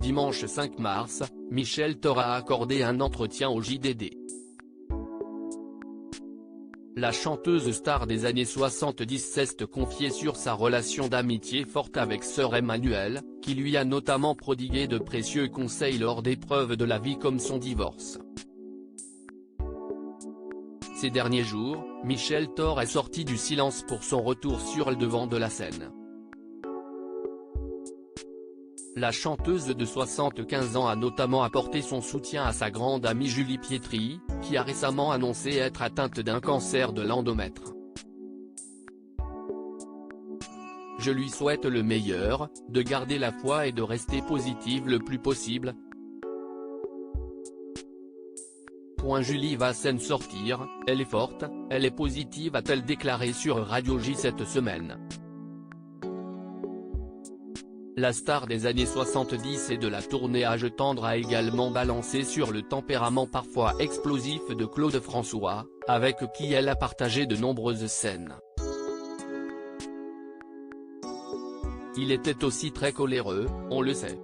Dimanche 5 mars, Michel Thor a accordé un entretien au JDD. La chanteuse star des années 70 s'est confiée sur sa relation d'amitié forte avec Sœur Emmanuelle, qui lui a notamment prodigué de précieux conseils lors d'épreuves de la vie comme son divorce. Ces derniers jours, Michel Thor est sorti du silence pour son retour sur le devant de la scène. La chanteuse de 75 ans a notamment apporté son soutien à sa grande amie Julie Pietri, qui a récemment annoncé être atteinte d'un cancer de l'endomètre. Je lui souhaite le meilleur, de garder la foi et de rester positive le plus possible. Julie va s'en sortir, elle est forte, elle est positive, a-t-elle déclaré sur Radio J cette semaine. La star des années 70 et de la tournée Âge tendre a également balancé sur le tempérament parfois explosif de Claude François, avec qui elle a partagé de nombreuses scènes. Il était aussi très coléreux, on le sait.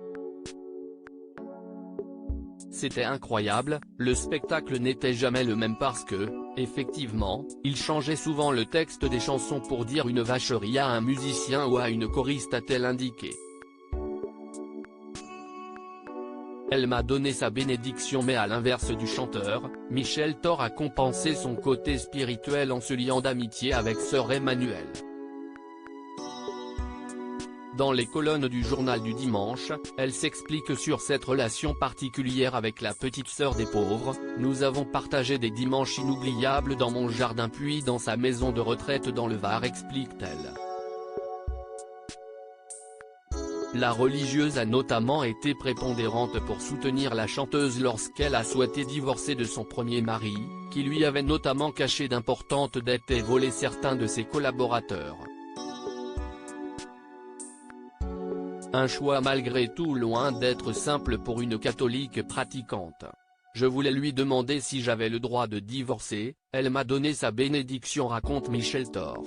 C'était incroyable, le spectacle n'était jamais le même parce que, effectivement, il changeait souvent le texte des chansons pour dire une vacherie à un musicien ou à une choriste, a-t-elle indiqué. Elle m'a donné sa bénédiction, mais à l'inverse du chanteur, Michel Thor a compensé son côté spirituel en se liant d'amitié avec Sœur Emmanuelle. Dans les colonnes du journal du dimanche, elle s'explique sur cette relation particulière avec la petite sœur des pauvres. Nous avons partagé des dimanches inoubliables dans mon jardin puis dans sa maison de retraite dans le Var, explique-t-elle. La religieuse a notamment été prépondérante pour soutenir la chanteuse lorsqu'elle a souhaité divorcer de son premier mari, qui lui avait notamment caché d'importantes dettes et volé certains de ses collaborateurs. Un choix malgré tout loin d'être simple pour une catholique pratiquante. Je voulais lui demander si j'avais le droit de divorcer, elle m'a donné sa bénédiction, raconte Michel Thor.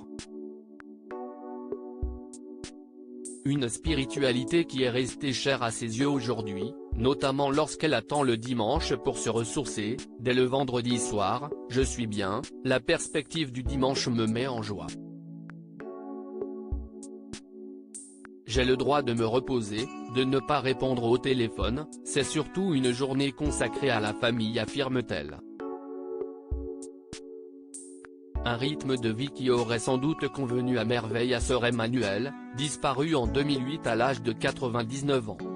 Une spiritualité qui est restée chère à ses yeux aujourd'hui, notamment lorsqu'elle attend le dimanche pour se ressourcer. Dès le vendredi soir, je suis bien, la perspective du dimanche me met en joie. J'ai le droit de me reposer, de ne pas répondre au téléphone, c'est surtout une journée consacrée à la famille, affirme-t-elle. Un rythme de vie qui aurait sans doute convenu à merveille à Sœur Emmanuelle, disparue en 2008 à l'âge de 99 ans.